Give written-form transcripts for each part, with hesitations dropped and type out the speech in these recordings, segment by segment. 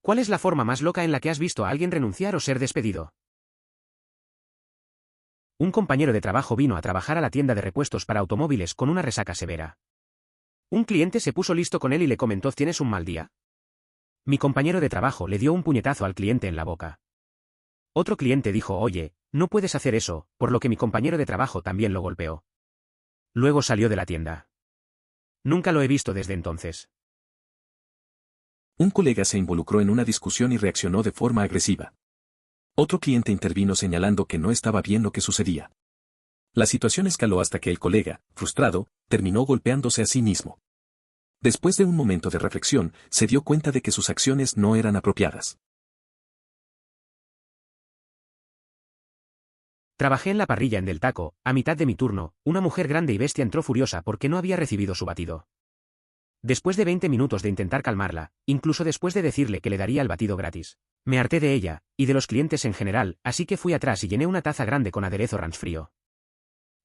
¿Cuál es la forma más loca en la que has visto a alguien renunciar o ser despedido? Un compañero de trabajo vino a trabajar a la tienda de repuestos para automóviles con una resaca severa. Un cliente se puso listo con él y le comentó: ¿tienes un mal día? Mi compañero de trabajo le dio un puñetazo al cliente en la boca. Otro cliente dijo: oye, no puedes hacer eso, por lo que mi compañero de trabajo también lo golpeó. Luego salió de la tienda. Nunca lo he visto desde entonces. Un colega se involucró en una discusión y reaccionó de forma agresiva. Otro cliente intervino señalando que no estaba bien lo que sucedía. La situación escaló hasta que el colega, frustrado, terminó golpeándose a sí mismo. Después de un momento de reflexión, se dio cuenta de que sus acciones no eran apropiadas. Trabajé en la parrilla en Del Taco. A mitad de mi turno, una mujer grande y bestia entró furiosa porque no había recibido su batido. Después de 20 minutos de intentar calmarla, incluso después de decirle que le daría el batido gratis, me harté de ella, y de los clientes en general, así que fui atrás y llené una taza grande con aderezo ranch frío.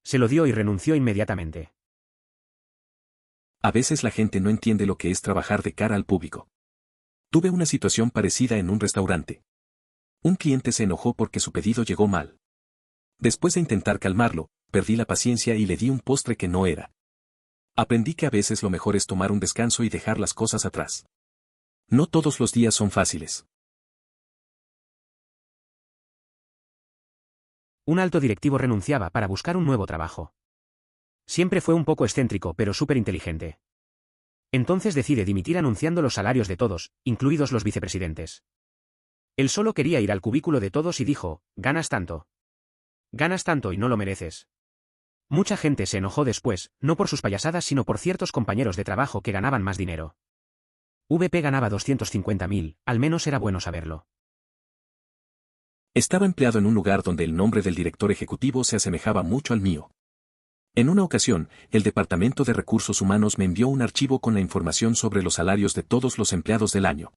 Se lo dio y renunció inmediatamente. A veces la gente no entiende lo que es trabajar de cara al público. Tuve una situación parecida en un restaurante. Un cliente se enojó porque su pedido llegó mal. Después de intentar calmarlo, perdí la paciencia y le di un postre que no era. Aprendí que a veces lo mejor es tomar un descanso y dejar las cosas atrás. No todos los días son fáciles. Un alto directivo renunciaba para buscar un nuevo trabajo. Siempre fue un poco excéntrico pero súper inteligente. Entonces decide dimitir anunciando los salarios de todos, incluidos los vicepresidentes. Él solo quería ir al cubículo de todos y dijo: ganas tanto. Ganas tanto y no lo mereces. Mucha gente se enojó después, no por sus payasadas sino por ciertos compañeros de trabajo que ganaban más dinero. VP ganaba 250.000, al menos era bueno saberlo. Estaba empleado en un lugar donde el nombre del director ejecutivo se asemejaba mucho al mío. En una ocasión, el Departamento de Recursos Humanos me envió un archivo con la información sobre los salarios de todos los empleados del año.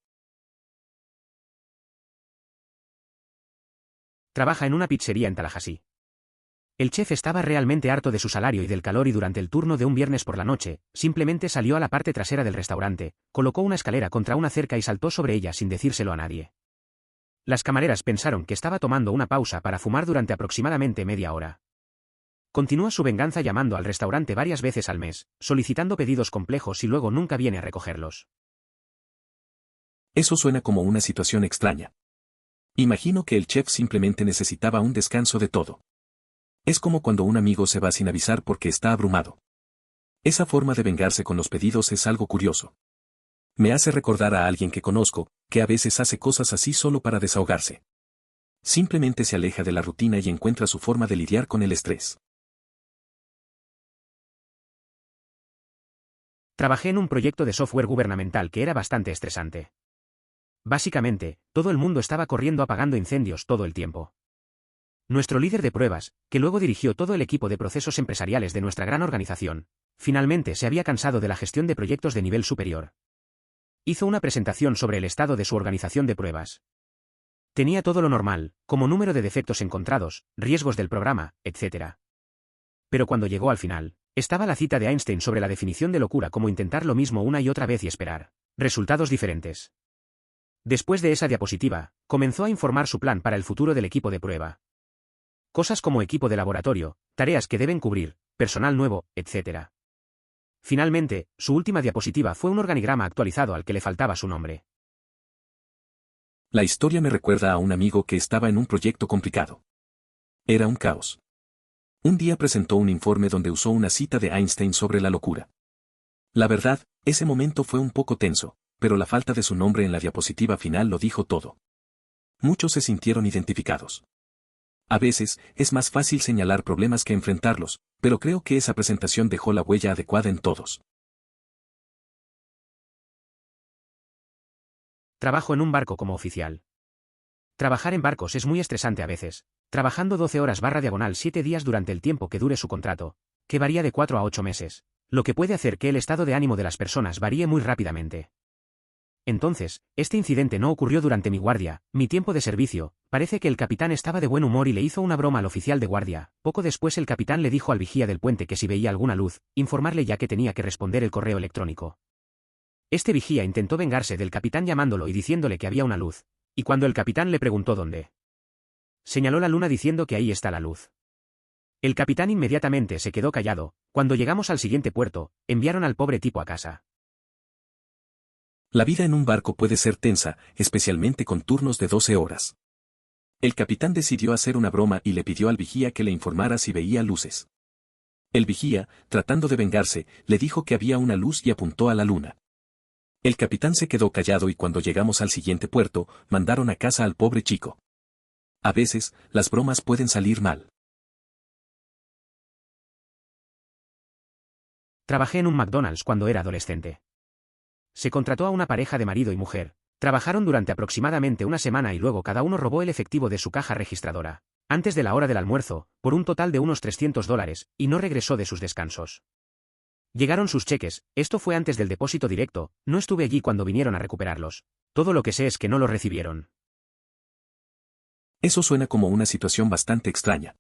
Trabaja en una pizzería en Tallahassee. El chef estaba realmente harto de su salario y del calor y durante el turno de un viernes por la noche, simplemente salió a la parte trasera del restaurante, colocó una escalera contra una cerca y saltó sobre ella sin decírselo a nadie. Las camareras pensaron que estaba tomando una pausa para fumar durante aproximadamente media hora. Continúa su venganza llamando al restaurante varias veces al mes, solicitando pedidos complejos y luego nunca viene a recogerlos. Eso suena como una situación extraña. Imagino que el chef simplemente necesitaba un descanso de todo. Es como cuando un amigo se va sin avisar porque está abrumado. Esa forma de vengarse con los pedidos es algo curioso. Me hace recordar a alguien que conozco, que a veces hace cosas así solo para desahogarse. Simplemente se aleja de la rutina y encuentra su forma de lidiar con el estrés. Trabajé en un proyecto de software gubernamental que era bastante estresante. Básicamente, todo el mundo estaba corriendo apagando incendios todo el tiempo. Nuestro líder de pruebas, que luego dirigió todo el equipo de procesos empresariales de nuestra gran organización, finalmente se había cansado de la gestión de proyectos de nivel superior. Hizo una presentación sobre el estado de su organización de pruebas. Tenía todo lo normal, como número de defectos encontrados, riesgos del programa, etc. Pero cuando llegó al final, estaba la cita de Einstein sobre la definición de locura como intentar lo mismo una y otra vez y esperar resultados diferentes. Después de esa diapositiva, comenzó a informar su plan para el futuro del equipo de prueba. Cosas como equipo de laboratorio, tareas que deben cubrir, personal nuevo, etc. Finalmente, su última diapositiva fue un organigrama actualizado al que le faltaba su nombre. La historia me recuerda a un amigo que estaba en un proyecto complicado. Era un caos. Un día presentó un informe donde usó una cita de Einstein sobre la locura. La verdad, ese momento fue un poco tenso, pero la falta de su nombre en la diapositiva final lo dijo todo. Muchos se sintieron identificados. A veces, es más fácil señalar problemas que enfrentarlos, pero creo que esa presentación dejó la huella adecuada en todos. Trabajo en un barco como oficial. Trabajar en barcos es muy estresante a veces, trabajando 12 horas/diagonal 7 días durante el tiempo que dure su contrato, que varía de 4 a 8 meses, lo que puede hacer que el estado de ánimo de las personas varíe muy rápidamente. Entonces, este incidente no ocurrió durante mi guardia, mi tiempo de servicio. Parece que el capitán estaba de buen humor y le hizo una broma al oficial de guardia. Poco después el capitán le dijo al vigía del puente que si veía alguna luz, informarle ya que tenía que responder el correo electrónico. Este vigía intentó vengarse del capitán llamándolo y diciéndole que había una luz, y cuando el capitán le preguntó dónde, señaló la luna diciendo que ahí está la luz. El capitán inmediatamente se quedó callado. Cuando llegamos al siguiente puerto, enviaron al pobre tipo a casa. La vida en un barco puede ser tensa, especialmente con turnos de 12 horas. El capitán decidió hacer una broma y le pidió al vigía que le informara si veía luces. El vigía, tratando de vengarse, le dijo que había una luz y apuntó a la luna. El capitán se quedó callado y cuando llegamos al siguiente puerto, mandaron a casa al pobre chico. A veces, las bromas pueden salir mal. Trabajé en un McDonald's cuando era adolescente. Se contrató a una pareja de marido y mujer. Trabajaron durante aproximadamente una semana y luego cada uno robó el efectivo de su caja registradora, antes de la hora del almuerzo, por un total de unos $300, y no regresó de sus descansos. Llegaron sus cheques, esto fue antes del depósito directo, no estuve allí cuando vinieron a recuperarlos. Todo lo que sé es que no los recibieron. Eso suena como una situación bastante extraña.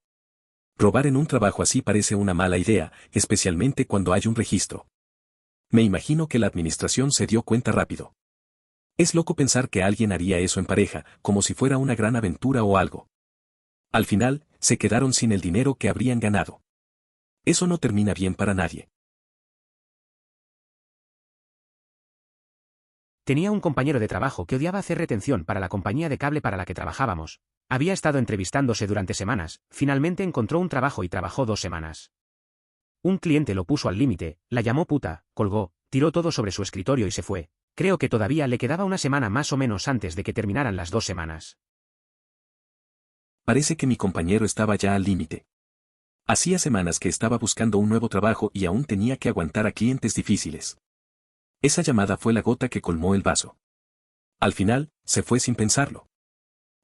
Robar en un trabajo así parece una mala idea, especialmente cuando hay un registro. Me imagino que la administración se dio cuenta rápido. Es loco pensar que alguien haría eso en pareja, como si fuera una gran aventura o algo. Al final, se quedaron sin el dinero que habrían ganado. Eso no termina bien para nadie. Tenía un compañero de trabajo que odiaba hacer retención para la compañía de cable para la que trabajábamos. Había estado entrevistándose durante semanas, finalmente encontró un trabajo y trabajó 2 semanas. Un cliente lo puso al límite, la llamó puta, colgó, tiró todo sobre su escritorio y se fue. Creo que todavía le quedaba una semana más o menos antes de que terminaran las 2 semanas. Parece que mi compañero estaba ya al límite. Hacía semanas que estaba buscando un nuevo trabajo y aún tenía que aguantar a clientes difíciles. Esa llamada fue la gota que colmó el vaso. Al final, se fue sin pensarlo.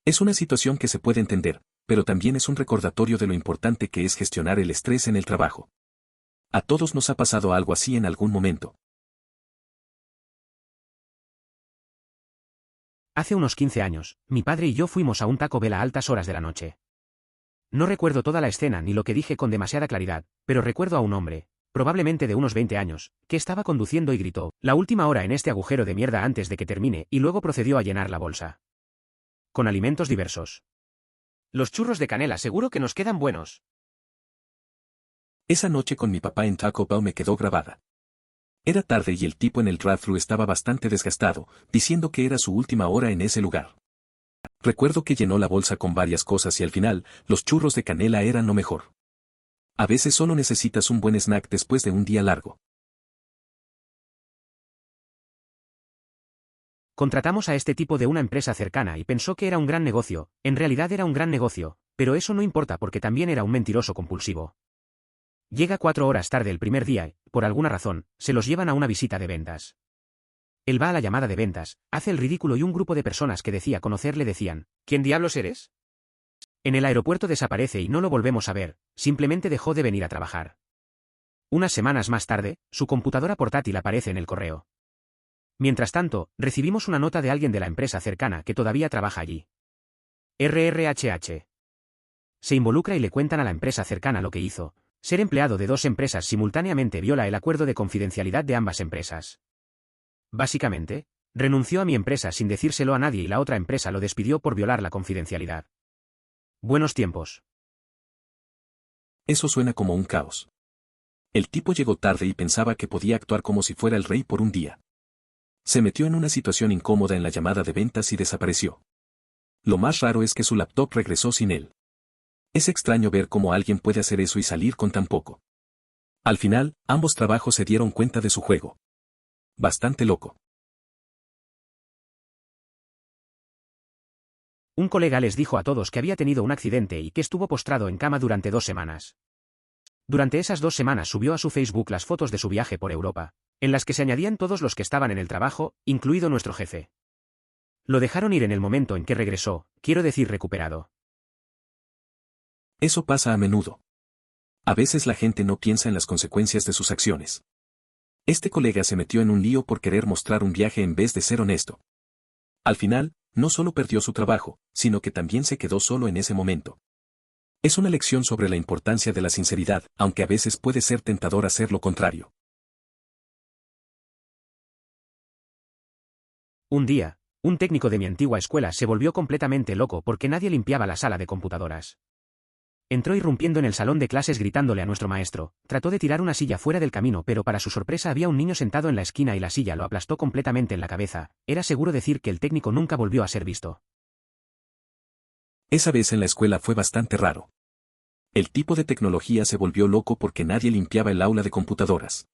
Es una situación que se puede entender, pero también es un recordatorio de lo importante que es gestionar el estrés en el trabajo. A todos nos ha pasado algo así en algún momento. Hace unos 15 años, mi padre y yo fuimos a un Taco Bell a altas horas de la noche. No recuerdo toda la escena ni lo que dije con demasiada claridad, pero recuerdo a un hombre, probablemente de unos 20 años, que estaba conduciendo y gritó, "La última hora en este agujero de mierda antes de que termine", y luego procedió a llenar la bolsa con alimentos diversos. Los churros de canela seguro que nos quedan buenos. Esa noche con mi papá en Taco Bell me quedó grabada. Era tarde y el tipo en el drive-thru estaba bastante desgastado, diciendo que era su última hora en ese lugar. Recuerdo que llenó la bolsa con varias cosas y al final, los churros de canela eran lo mejor. A veces solo necesitas un buen snack después de un día largo. Contratamos a este tipo de una empresa cercana y pensó que era un gran negocio, en realidad era un gran negocio, pero eso no importa porque también era un mentiroso compulsivo. Llega 4 horas tarde el primer día y, por alguna razón, se los llevan a una visita de ventas. Él va a la llamada de ventas, hace el ridículo y un grupo de personas que decía conocer le decían, ¿quién diablos eres? En el aeropuerto desaparece y no lo volvemos a ver, simplemente dejó de venir a trabajar. Unas semanas más tarde, su computadora portátil aparece en el correo. Mientras tanto, recibimos una nota de alguien de la empresa cercana que todavía trabaja allí. RRHH. Se involucra y le cuentan a la empresa cercana lo que hizo. Ser empleado de 2 empresas simultáneamente viola el acuerdo de confidencialidad de ambas empresas. Básicamente, renunció a mi empresa sin decírselo a nadie y la otra empresa lo despidió por violar la confidencialidad. Buenos tiempos. Eso suena como un caos. El tipo llegó tarde y pensaba que podía actuar como si fuera el rey por un día. Se metió en una situación incómoda en la llamada de ventas y desapareció. Lo más raro es que su laptop regresó sin él. Es extraño ver cómo alguien puede hacer eso y salir con tan poco. Al final, ambos trabajos se dieron cuenta de su juego. Bastante loco. Un colega les dijo a todos que había tenido un accidente y que estuvo postrado en cama durante 2 semanas. Durante esas 2 semanas subió a su Facebook las fotos de su viaje por Europa, en las que se añadían todos los que estaban en el trabajo, incluido nuestro jefe. Lo dejaron ir en el momento en que regresó, quiero decir recuperado. Eso pasa a menudo. A veces la gente no piensa en las consecuencias de sus acciones. Este colega se metió en un lío por querer mostrar un viaje en vez de ser honesto. Al final, no solo perdió su trabajo, sino que también se quedó solo en ese momento. Es una lección sobre la importancia de la sinceridad, aunque a veces puede ser tentador hacer lo contrario. Un día, un técnico de mi antigua escuela se volvió completamente loco porque nadie limpiaba la sala de computadoras. Entró irrumpiendo en el salón de clases gritándole a nuestro maestro, trató de tirar una silla fuera del camino pero para su sorpresa había un niño sentado en la esquina y la silla lo aplastó completamente en la cabeza. Era seguro decir que el técnico nunca volvió a ser visto. Esa vez en la escuela fue bastante raro. El tipo de tecnología se volvió loco porque nadie limpiaba el aula de computadoras.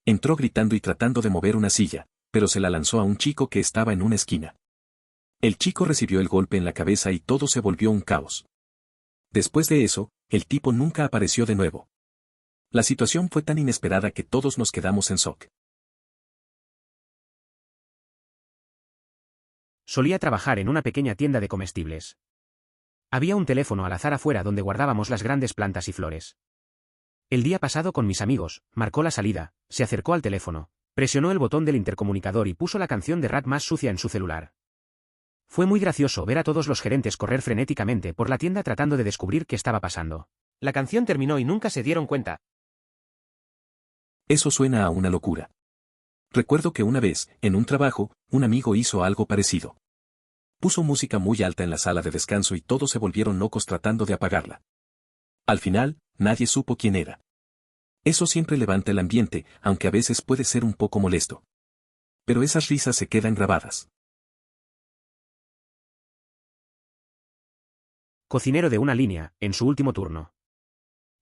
Entró gritando y tratando de mover una silla, pero se la lanzó a un chico que estaba en una esquina. El chico recibió el golpe en la cabeza y todo se volvió un caos. Después de eso, el tipo nunca apareció de nuevo. La situación fue tan inesperada que todos nos quedamos en shock. Solía trabajar en una pequeña tienda de comestibles. Había un teléfono al azar afuera donde guardábamos las grandes plantas y flores. El día pasado con mis amigos, marcó la salida, se acercó al teléfono, presionó el botón del intercomunicador y puso la canción de Rat más sucia en su celular. Fue muy gracioso ver a todos los gerentes correr frenéticamente por la tienda tratando de descubrir qué estaba pasando. La canción terminó y nunca se dieron cuenta. Eso suena a una locura. Recuerdo que una vez, en un trabajo, un amigo hizo algo parecido. Puso música muy alta en la sala de descanso y todos se volvieron locos tratando de apagarla. Al final, nadie supo quién era. Eso siempre levanta el ambiente, aunque a veces puede ser un poco molesto. Pero esas risas se quedan grabadas. Cocinero de una línea, en su último turno.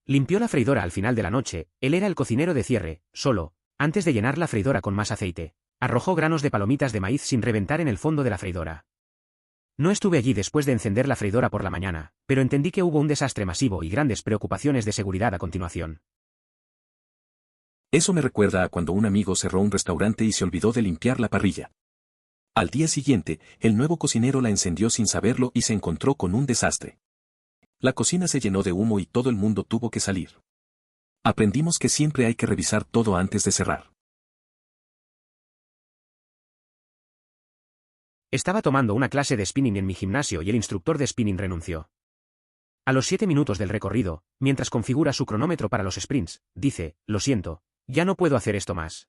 Limpió la freidora al final de la noche, él era el cocinero de cierre, solo, antes de llenar la freidora con más aceite. Arrojó granos de palomitas de maíz sin reventar en el fondo de la freidora. No estuve allí después de encender la freidora por la mañana, pero entendí que hubo un desastre masivo y grandes preocupaciones de seguridad a continuación. Eso me recuerda a cuando un amigo cerró un restaurante y se olvidó de limpiar la parrilla. Al día siguiente, el nuevo cocinero la encendió sin saberlo y se encontró con un desastre. La cocina se llenó de humo y todo el mundo tuvo que salir. Aprendimos que siempre hay que revisar todo antes de cerrar. Estaba tomando una clase de spinning en mi gimnasio y el instructor de spinning renunció. A los 7 minutos del recorrido, mientras configura su cronómetro para los sprints, dice, lo siento, ya no puedo hacer esto más.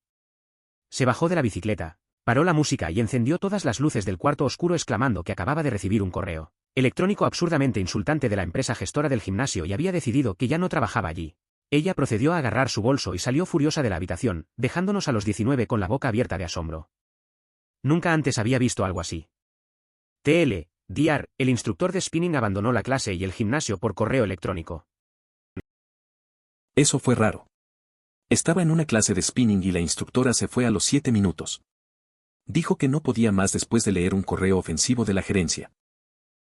Se bajó de la bicicleta, paró la música y encendió todas las luces del cuarto oscuro exclamando que acababa de recibir un correo electrónico absurdamente insultante de la empresa gestora del gimnasio y había decidido que ya no trabajaba allí. Ella procedió a agarrar su bolso y salió furiosa de la habitación, dejándonos a los 19 con la boca abierta de asombro. Nunca antes había visto algo así. El instructor de spinning abandonó la clase y el gimnasio por correo electrónico. Eso fue raro. Estaba en una clase de spinning y la instructora se fue a los 7 minutos. Dijo que no podía más después de leer un correo ofensivo de la gerencia.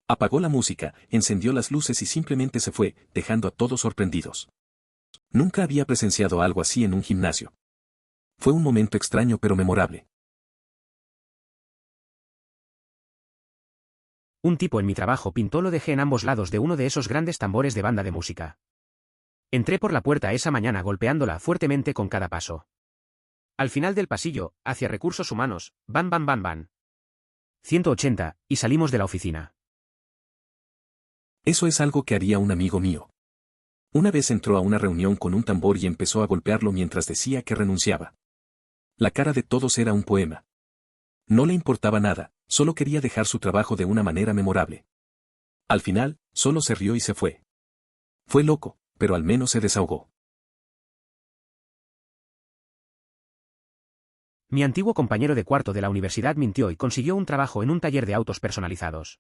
Apagó la música, encendió las luces y simplemente se fue, dejando a todos sorprendidos. Nunca había presenciado algo así en un gimnasio. Fue un momento extraño pero memorable. Un tipo en mi trabajo pintó lo dejé en ambos lados de uno de esos grandes tambores de banda de música. Entré por la puerta esa mañana golpeándola fuertemente con cada paso. Al final del pasillo, hacia recursos humanos, van van van van. 180, y salimos de la oficina. Eso es algo que haría un amigo mío. Una vez entró a una reunión con un tambor y empezó a golpearlo mientras decía que renunciaba. La cara de todos era un poema. No le importaba nada, solo quería dejar su trabajo de una manera memorable. Al final, solo se rió y se fue. Fue loco, pero al menos se desahogó. Mi antiguo compañero de cuarto de la universidad mintió y consiguió un trabajo en un taller de autos personalizados.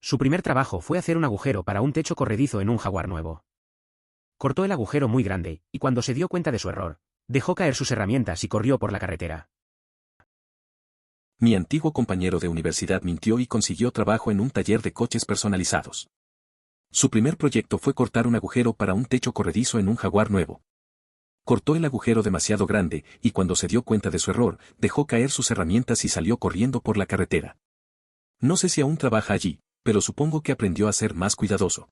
Su primer trabajo fue hacer un agujero para un techo corredizo en un Jaguar nuevo. Cortó el agujero muy grande, y cuando se dio cuenta de su error, dejó caer sus herramientas y corrió por la carretera. Mi antiguo compañero de universidad mintió y consiguió trabajo en un taller de coches personalizados. Su primer proyecto fue cortar un agujero para un techo corredizo en un Jaguar nuevo. Cortó el agujero demasiado grande, y cuando se dio cuenta de su error, dejó caer sus herramientas y salió corriendo por la carretera. No sé si aún trabaja allí, pero supongo que aprendió a ser más cuidadoso.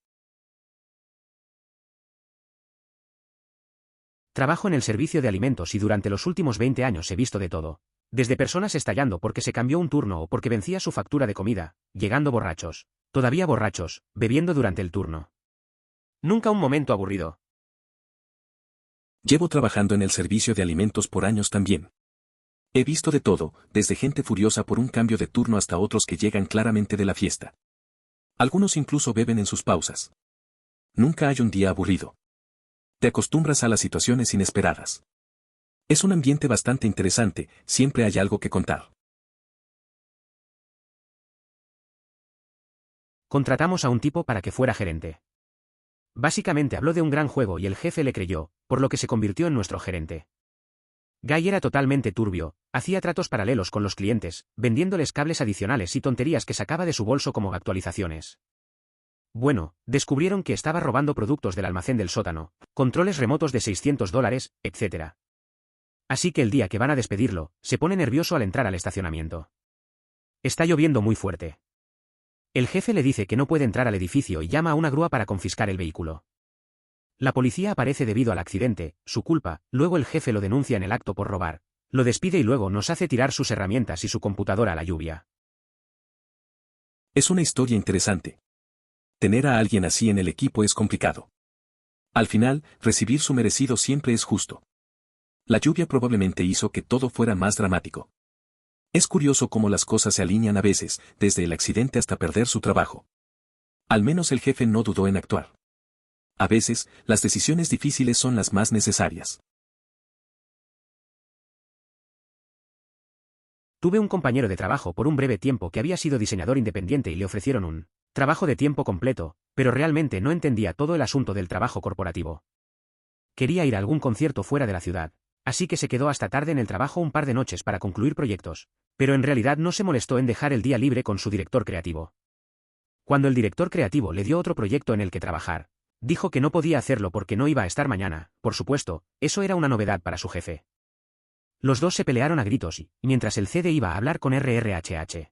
Trabajo en el servicio de alimentos y durante los últimos 20 años he visto de todo. Desde personas estallando porque se cambió un turno o porque vencía su factura de comida, llegando borrachos, todavía borrachos, bebiendo durante el turno. Nunca un momento aburrido. Llevo trabajando en el servicio de alimentos por años también. He visto de todo, desde gente furiosa por un cambio de turno hasta otros que llegan claramente de la fiesta. Algunos incluso beben en sus pausas. Nunca hay un día aburrido. Te acostumbras a las situaciones inesperadas. Es un ambiente bastante interesante, siempre hay algo que contar. Contratamos a un tipo para que fuera gerente. Básicamente habló de un gran juego y el jefe le creyó, por lo que se convirtió en nuestro gerente. Guy era totalmente turbio, hacía tratos paralelos con los clientes, vendiéndoles cables adicionales y tonterías que sacaba de su bolso como actualizaciones. Bueno, descubrieron que estaba robando productos del almacén del sótano, controles remotos de $600, etc. Así que el día que van a despedirlo, se pone nervioso al entrar al estacionamiento. Está lloviendo muy fuerte. El jefe le dice que no puede entrar al edificio y llama a una grúa para confiscar el vehículo. La policía aparece debido al accidente, su culpa, luego el jefe lo denuncia en el acto por robar, lo despide y luego nos hace tirar sus herramientas y su computadora a la lluvia. Es una historia interesante. Tener a alguien así en el equipo es complicado. Al final, recibir su merecido siempre es justo. La lluvia probablemente hizo que todo fuera más dramático. Es curioso cómo las cosas se alinean a veces, desde el accidente hasta perder su trabajo. Al menos el jefe no dudó en actuar. A veces, las decisiones difíciles son las más necesarias. Tuve un compañero de trabajo por un breve tiempo que había sido diseñador independiente y le ofrecieron un trabajo de tiempo completo, pero realmente no entendía todo el asunto del trabajo corporativo. Quería ir a algún concierto fuera de la ciudad, así que se quedó hasta tarde en el trabajo un par de noches para concluir proyectos, pero en realidad no se molestó en dejar el día libre con su director creativo. Cuando el director creativo le dio otro proyecto en el que trabajar, dijo que no podía hacerlo porque no iba a estar mañana, por supuesto, eso era una novedad para su jefe. Los dos se pelearon a gritos y, mientras el CD iba a hablar con RRHH.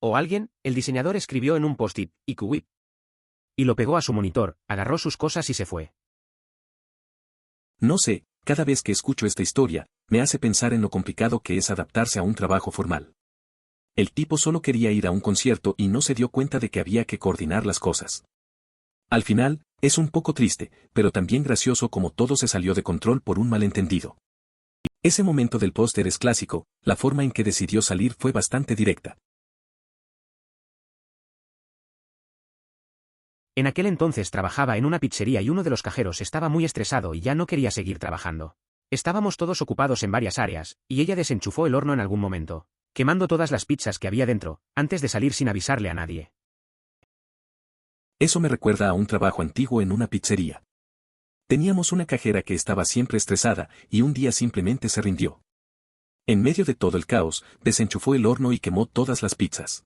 O alguien, el diseñador escribió en un post-it, IQWIP. Y lo pegó a su monitor, agarró sus cosas y se fue. No sé, cada vez que escucho esta historia, me hace pensar en lo complicado que es adaptarse a un trabajo formal. El tipo solo quería ir a un concierto y no se dio cuenta de que había que coordinar las cosas. Al final, es un poco triste, pero también gracioso como todo se salió de control por un malentendido. Ese momento del póster es clásico, la forma en que decidió salir fue bastante directa. En aquel entonces trabajaba en una pizzería y uno de los cajeros estaba muy estresado y ya no quería seguir trabajando. Estábamos todos ocupados en varias áreas, y ella desenchufó el horno en algún momento, quemando todas las pizzas que había dentro, antes de salir sin avisarle a nadie. Eso me recuerda a un trabajo antiguo en una pizzería. Teníamos una cajera que estaba siempre estresada, y un día simplemente se rindió. En medio de todo el caos, desenchufó el horno y quemó todas las pizzas.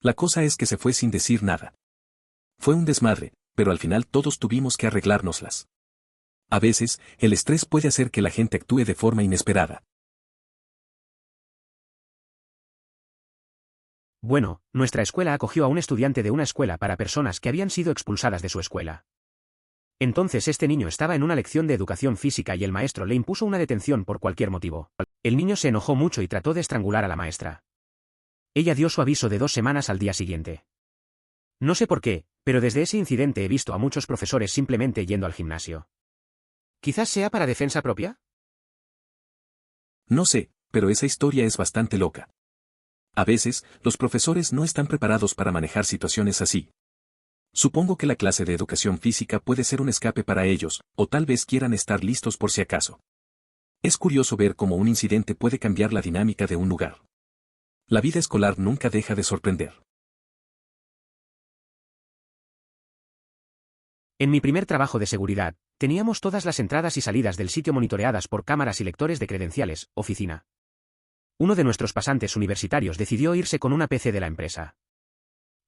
La cosa es que se fue sin decir nada. Fue un desmadre, pero al final todos tuvimos que arreglárnoslas. A veces, el estrés puede hacer que la gente actúe de forma inesperada. Bueno, nuestra escuela acogió a un estudiante de una escuela para personas que habían sido expulsadas de su escuela. Entonces este niño estaba en una lección de educación física y el maestro le impuso una detención por cualquier motivo. El niño se enojó mucho y trató de estrangular a la maestra. Ella dio su aviso de 2 semanas al día siguiente. No sé por qué, pero desde ese incidente he visto a muchos profesores simplemente yendo al gimnasio. ¿Quizás sea para defensa propia? No sé, pero esa historia es bastante loca. A veces, los profesores no están preparados para manejar situaciones así. Supongo que la clase de educación física puede ser un escape para ellos, o tal vez quieran estar listos por si acaso. Es curioso ver cómo un incidente puede cambiar la dinámica de un lugar. La vida escolar nunca deja de sorprender. En mi primer trabajo de seguridad, teníamos todas las entradas y salidas del sitio monitoreadas por cámaras y lectores de credenciales, oficina. Uno de nuestros pasantes universitarios decidió irse con una PC de la empresa.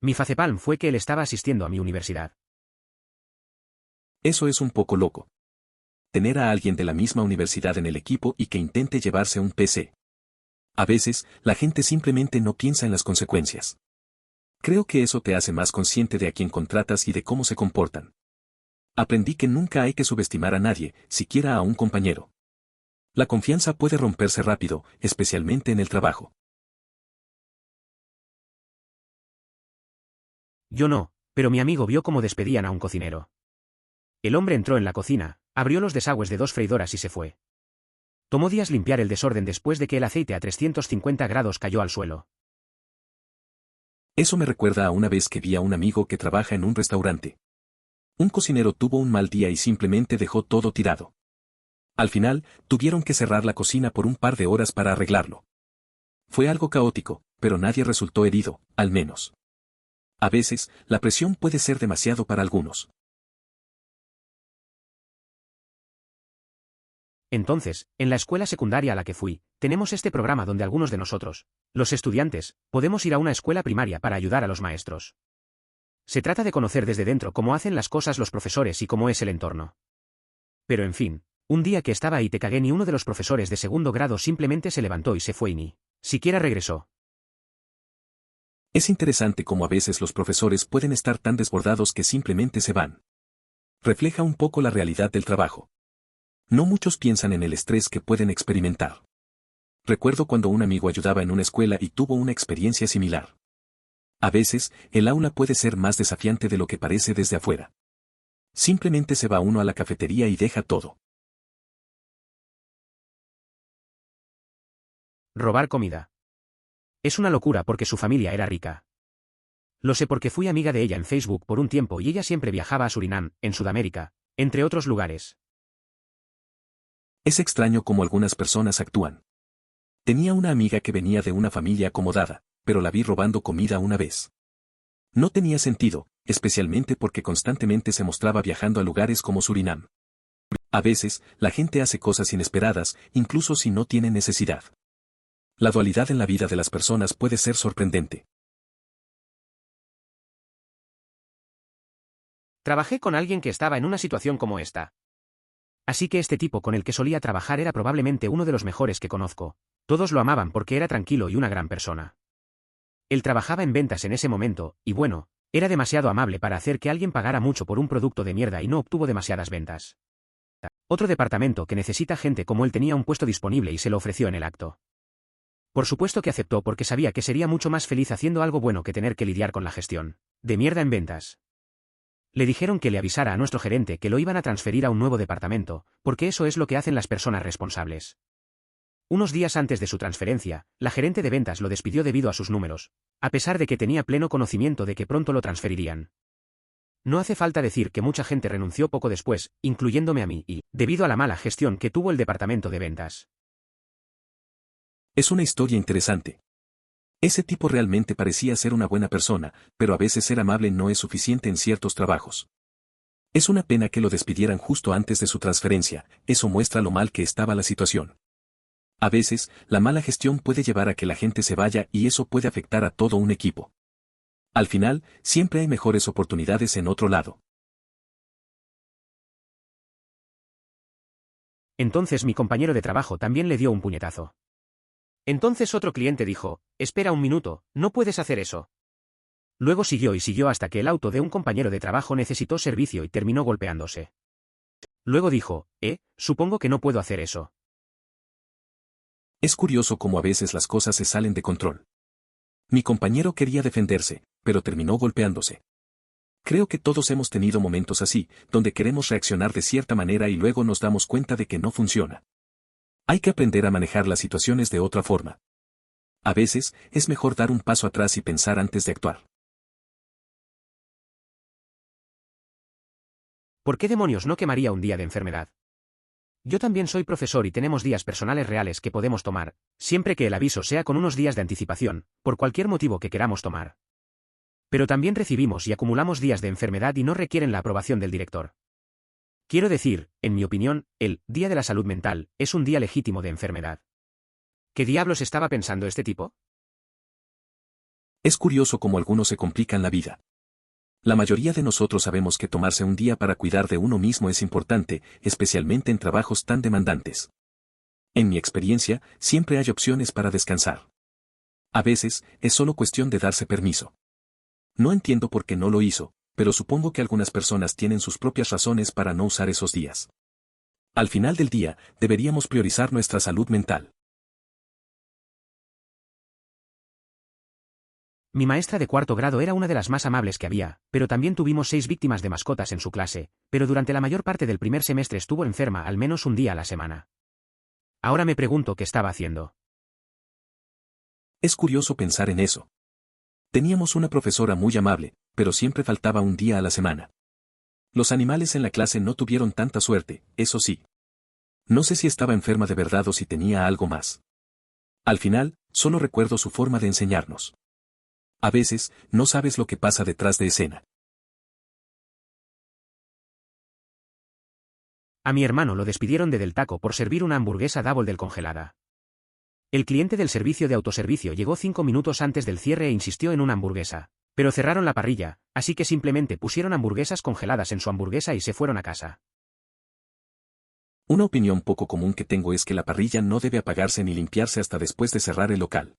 Mi facepalm fue que él estaba asistiendo a mi universidad. Eso es un poco loco. Tener a alguien de la misma universidad en el equipo y que intente llevarse un PC. A veces, la gente simplemente no piensa en las consecuencias. Creo que eso te hace más consciente de a quién contratas y de cómo se comportan. Aprendí que nunca hay que subestimar a nadie, siquiera a un compañero. La confianza puede romperse rápido, especialmente en el trabajo. Yo no, pero mi amigo vio cómo despedían a un cocinero. El hombre entró en la cocina, abrió los desagües de 2 freidoras y se fue. Tomó días limpiar el desorden después de que el aceite a 350 grados cayó al suelo. Eso me recuerda a una vez que vi a un amigo que trabaja en un restaurante. Un cocinero tuvo un mal día y simplemente dejó todo tirado. Al final, tuvieron que cerrar la cocina por un par de horas para arreglarlo. Fue algo caótico, pero nadie resultó herido, al menos. A veces, la presión puede ser demasiado para algunos. Entonces, en la escuela secundaria a la que fui, tenemos este programa donde algunos de nosotros, los estudiantes, podemos ir a una escuela primaria para ayudar a los maestros. Se trata de conocer desde dentro cómo hacen las cosas los profesores y cómo es el entorno. Pero en fin, un día que estaba ahí te cagué, ni uno de los profesores de segundo grado simplemente se levantó y se fue y ni siquiera regresó. Es interesante cómo a veces los profesores pueden estar tan desbordados que simplemente se van. Refleja un poco la realidad del trabajo. No muchos piensan en el estrés que pueden experimentar. Recuerdo cuando un amigo ayudaba en una escuela y tuvo una experiencia similar. A veces, el aula puede ser más desafiante de lo que parece desde afuera. Simplemente se va uno a la cafetería y deja todo. Robar comida. Es una locura porque su familia era rica. Lo sé porque fui amiga de ella en Facebook por un tiempo y ella siempre viajaba a Surinam, en Sudamérica, entre otros lugares. Es extraño cómo algunas personas actúan. Tenía una amiga que venía de una familia acomodada, pero la vi robando comida una vez. No tenía sentido, especialmente porque constantemente se mostraba viajando a lugares como Surinam. A veces, la gente hace cosas inesperadas, incluso si no tiene necesidad. La dualidad en la vida de las personas puede ser sorprendente. Trabajé con alguien que estaba en una situación como esta. Así que este tipo con el que solía trabajar era probablemente uno de los mejores que conozco. Todos lo amaban porque era tranquilo y una gran persona. Él trabajaba en ventas en ese momento, y bueno, era demasiado amable para hacer que alguien pagara mucho por un producto de mierda y no obtuvo demasiadas ventas. Otro departamento que necesita gente como él tenía un puesto disponible y se lo ofreció en el acto. Por supuesto que aceptó porque sabía que sería mucho más feliz haciendo algo bueno que tener que lidiar con la gestión de mierda en ventas. Le dijeron que le avisara a nuestro gerente que lo iban a transferir a un nuevo departamento, porque eso es lo que hacen las personas responsables. Unos días antes de su transferencia, la gerente de ventas lo despidió debido a sus números, a pesar de que tenía pleno conocimiento de que pronto lo transferirían. No hace falta decir que mucha gente renunció poco después, incluyéndome a mí, y debido a la mala gestión que tuvo el departamento de ventas. Es una historia interesante. Ese tipo realmente parecía ser una buena persona, pero a veces ser amable no es suficiente en ciertos trabajos. Es una pena que lo despidieran justo antes de su transferencia, eso muestra lo mal que estaba la situación. A veces, la mala gestión puede llevar a que la gente se vaya y eso puede afectar a todo un equipo. Al final, siempre hay mejores oportunidades en otro lado. Entonces mi compañero de trabajo también le dio un puñetazo. Entonces otro cliente dijo, espera un minuto, no puedes hacer eso. Luego siguió y siguió hasta que el auto de un compañero de trabajo necesitó servicio y terminó golpeándose. Luego dijo, supongo que no puedo hacer eso. Es curioso cómo a veces las cosas se salen de control. Mi compañero quería defenderse, pero terminó golpeándose. Creo que todos hemos tenido momentos así, donde queremos reaccionar de cierta manera y luego nos damos cuenta de que no funciona. Hay que aprender a manejar las situaciones de otra forma. A veces, es mejor dar un paso atrás y pensar antes de actuar. ¿Por qué demonios no quemaría un día de enfermedad? Yo también soy profesor y tenemos días personales reales que podemos tomar, siempre que el aviso sea con unos días de anticipación, por cualquier motivo que queramos tomar. Pero también recibimos y acumulamos días de enfermedad y no requieren la aprobación del director. Quiero decir, en mi opinión, el Día de la Salud Mental es un día legítimo de enfermedad. ¿Qué diablos estaba pensando este tipo? Es curioso cómo algunos se complican la vida. La mayoría de nosotros sabemos que tomarse un día para cuidar de uno mismo es importante, especialmente en trabajos tan demandantes. En mi experiencia, siempre hay opciones para descansar. A veces, es solo cuestión de darse permiso. No entiendo por qué no lo hizo, pero supongo que algunas personas tienen sus propias razones para no usar esos días. Al final del día, deberíamos priorizar nuestra salud mental. Mi maestra de cuarto grado era una de las más amables que había, pero también tuvimos 6 víctimas de mascotas en su clase, pero durante la mayor parte del primer semestre estuvo enferma al menos un día a la semana. Ahora me pregunto qué estaba haciendo. Es curioso pensar en eso. Teníamos una profesora muy amable, pero siempre faltaba un día a la semana. Los animales en la clase no tuvieron tanta suerte, eso sí. No sé si estaba enferma de verdad o si tenía algo más. Al final, solo recuerdo su forma de enseñarnos. A veces, no sabes lo que pasa detrás de escena. A mi hermano lo despidieron de Del Taco por servir una hamburguesa Double del congelada. El cliente del servicio de autoservicio llegó 5 minutos antes del cierre e insistió en una hamburguesa. Pero cerraron la parrilla, así que simplemente pusieron hamburguesas congeladas en su hamburguesa y se fueron a casa. Una opinión poco común que tengo es que la parrilla no debe apagarse ni limpiarse hasta después de cerrar el local.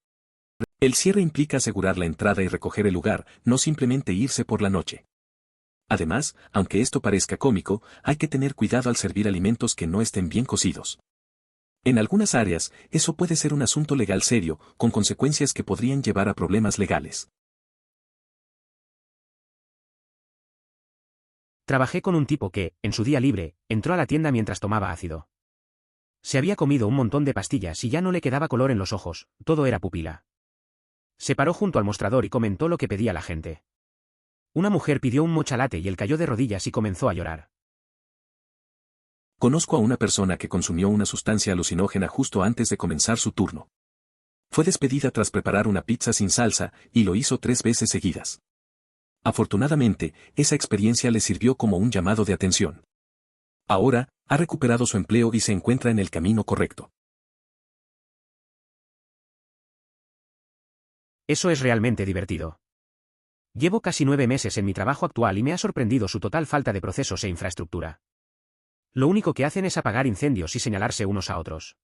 El cierre implica asegurar la entrada y recoger el lugar, no simplemente irse por la noche. Además, aunque esto parezca cómico, hay que tener cuidado al servir alimentos que no estén bien cocidos. En algunas áreas, eso puede ser un asunto legal serio, con consecuencias que podrían llevar a problemas legales. Trabajé con un tipo que, en su día libre, entró a la tienda mientras tomaba ácido. Se había comido un montón de pastillas y ya no le quedaba color en los ojos, todo era pupila. Se paró junto al mostrador y comentó lo que pedía la gente. Una mujer pidió un matcha latte y él cayó de rodillas y comenzó a llorar. Conozco a una persona que consumió una sustancia alucinógena justo antes de comenzar su turno. Fue despedida tras preparar una pizza sin salsa, y lo hizo 3 veces seguidas. Afortunadamente, esa experiencia le sirvió como un llamado de atención. Ahora, ha recuperado su empleo y se encuentra en el camino correcto. Eso es realmente divertido. Llevo casi 9 meses en mi trabajo actual y me ha sorprendido su total falta de procesos e infraestructura. Lo único que hacen es apagar incendios y señalarse unos a otros.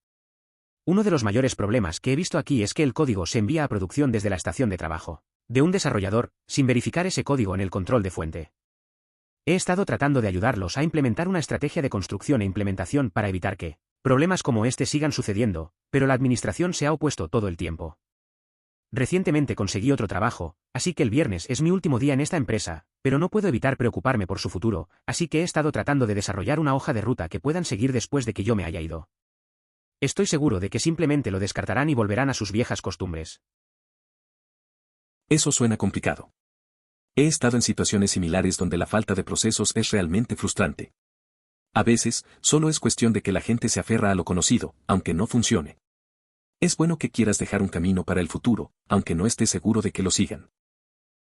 Uno de los mayores problemas que he visto aquí es que el código se envía a producción desde la estación de trabajo de un desarrollador, sin verificar ese código en el control de fuente. He estado tratando de ayudarlos a implementar una estrategia de construcción e implementación para evitar que problemas como este sigan sucediendo, pero la administración se ha opuesto todo el tiempo. Recientemente conseguí otro trabajo, así que el viernes es mi último día en esta empresa, pero no puedo evitar preocuparme por su futuro, así que he estado tratando de desarrollar una hoja de ruta que puedan seguir después de que yo me haya ido. Estoy seguro de que simplemente lo descartarán y volverán a sus viejas costumbres. Eso suena complicado. He estado en situaciones similares donde la falta de procesos es realmente frustrante. A veces, solo es cuestión de que la gente se aferra a lo conocido, aunque no funcione. Es bueno que quieras dejar un camino para el futuro, aunque no estés seguro de que lo sigan.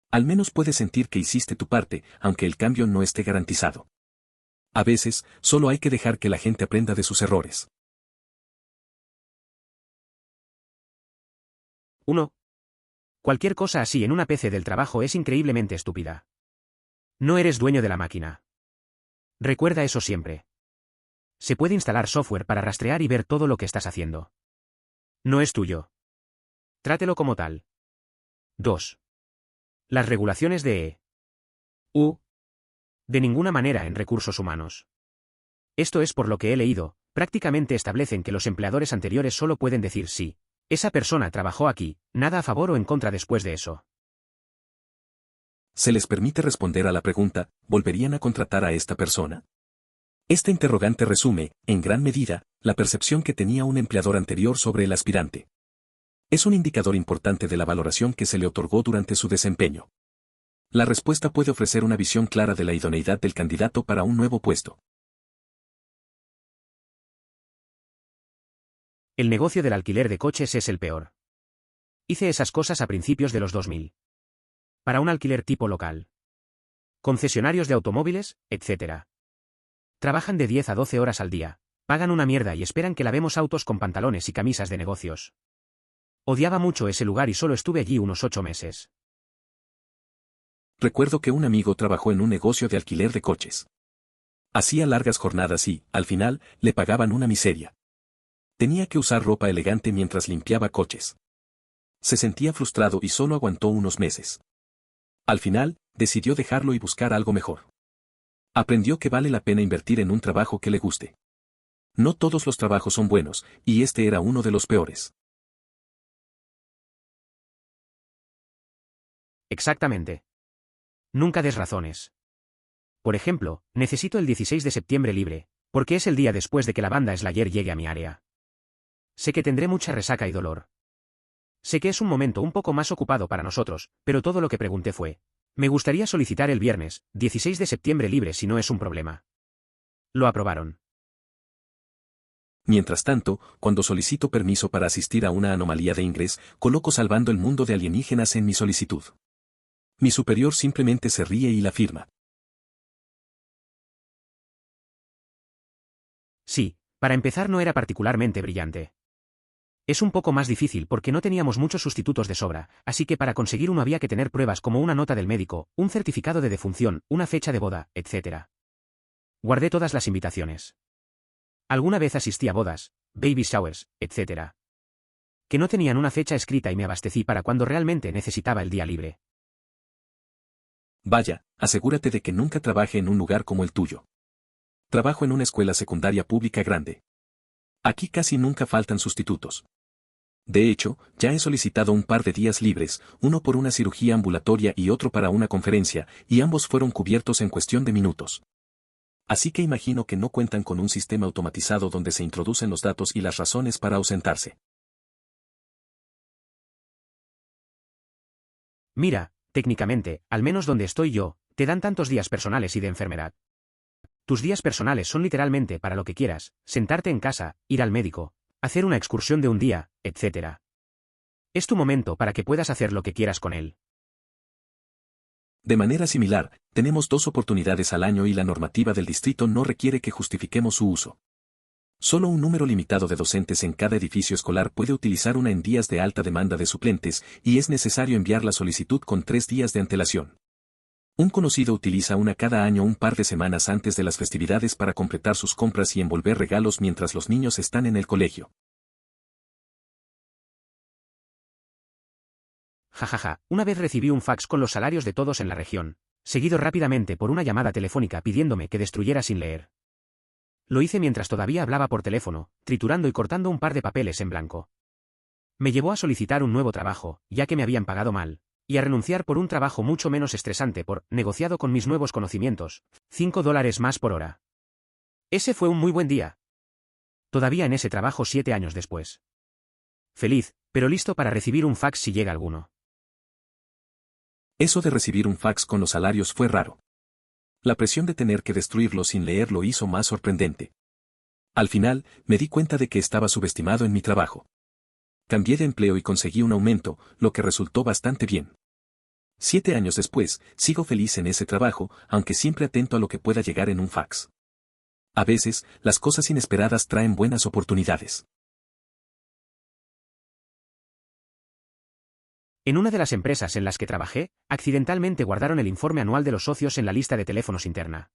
Al menos puedes sentir que hiciste tu parte, aunque el cambio no esté garantizado. A veces, solo hay que dejar que la gente aprenda de sus errores. 1. Cualquier cosa así en una PC del trabajo es increíblemente estúpida. No eres dueño de la máquina. Recuerda eso siempre. Se puede instalar software para rastrear y ver todo lo que estás haciendo. No es tuyo. Trátelo como tal. 2. Las regulaciones de EU. De ninguna manera en recursos humanos. Esto es por lo que he leído, prácticamente establecen que los empleadores anteriores solo pueden decir sí. Esa persona trabajó aquí, nada a favor o en contra después de eso. ¿Se les permite responder a la pregunta, ¿volverían a contratar a esta persona? Esta interrogante resume, en gran medida, la percepción que tenía un empleador anterior sobre el aspirante. Es un indicador importante de la valoración que se le otorgó durante su desempeño. La respuesta puede ofrecer una visión clara de la idoneidad del candidato para un nuevo puesto. El negocio del alquiler de coches es el peor. Hice esas cosas a principios de los 2000. Para un alquiler tipo local. Concesionarios de automóviles, etc. Trabajan de 10 a 12 horas al día, pagan una mierda y esperan que lavemos autos con pantalones y camisas de negocios. Odiaba mucho ese lugar y solo estuve allí unos 8 meses. Recuerdo que un amigo trabajó en un negocio de alquiler de coches. Hacía largas jornadas y, al final, le pagaban una miseria. Tenía que usar ropa elegante mientras limpiaba coches. Se sentía frustrado y solo aguantó unos meses. Al final, decidió dejarlo y buscar algo mejor. Aprendió que vale la pena invertir en un trabajo que le guste. No todos los trabajos son buenos, y este era uno de los peores. Exactamente. Nunca des razones. Por ejemplo, necesito el 16 de septiembre libre, porque es el día después de que la banda Slayer llegue a mi área. Sé que tendré mucha resaca y dolor. Sé que es un momento un poco más ocupado para nosotros, pero todo lo que pregunté fue: me gustaría solicitar el viernes, 16 de septiembre libre si no es un problema. Lo aprobaron. Mientras tanto, cuando solicito permiso para asistir a una anomalía de inglés, coloco salvando el mundo de alienígenas en mi solicitud. Mi superior simplemente se ríe y la firma. Sí, para empezar no era particularmente brillante. Es un poco más difícil porque no teníamos muchos sustitutos de sobra, así que para conseguir uno había que tener pruebas como una nota del médico, un certificado de defunción, una fecha de boda, etc. Guardé todas las invitaciones. Alguna vez asistí a bodas, baby showers, etc. Que no tenían una fecha escrita y me abastecí para cuando realmente necesitaba el día libre. Vaya, asegúrate de que nunca trabaje en un lugar como el tuyo. Trabajo en una escuela secundaria pública grande. Aquí casi nunca faltan sustitutos. De hecho, ya he solicitado un par de días libres, uno por una cirugía ambulatoria y otro para una conferencia, y ambos fueron cubiertos en cuestión de minutos. Así que imagino que no cuentan con un sistema automatizado donde se introducen los datos y las razones para ausentarse. Mira, técnicamente, al menos donde estoy yo, te dan tantos días personales y de enfermedad. Tus días personales son literalmente para lo que quieras: sentarte en casa, ir al médico, hacer una excursión de un día, etc. Es tu momento para que puedas hacer lo que quieras con él. De manera similar, tenemos 2 oportunidades al año y la normativa del distrito no requiere que justifiquemos su uso. Solo un número limitado de docentes en cada edificio escolar puede utilizar una en días de alta demanda de suplentes, y es necesario enviar la solicitud con 3 días de antelación. Un conocido utiliza una cada año un par de semanas antes de las festividades para completar sus compras y envolver regalos mientras los niños están en el colegio. Jajaja, una vez recibí un fax con los salarios de todos en la región, seguido rápidamente por una llamada telefónica pidiéndome que destruyera sin leer. Lo hice mientras todavía hablaba por teléfono, triturando y cortando un par de papeles en blanco. Me llevó a solicitar un nuevo trabajo, ya que me habían pagado mal, y a renunciar por un trabajo mucho menos estresante por, negociado con mis nuevos conocimientos, $5 más por hora. Ese fue un muy buen día. Todavía en ese trabajo 7 años después. Feliz, pero listo para recibir un fax si llega alguno. Eso de recibir un fax con los salarios fue raro. La presión de tener que destruirlo sin leer lo hizo más sorprendente. Al final, me di cuenta de que estaba subestimado en mi trabajo. Cambié de empleo y conseguí un aumento, lo que resultó bastante bien. 7 años después, sigo feliz en ese trabajo, aunque siempre atento a lo que pueda llegar en un fax. A veces, las cosas inesperadas traen buenas oportunidades. En una de las empresas en las que trabajé, accidentalmente guardaron el informe anual de los socios en la lista de teléfonos interna.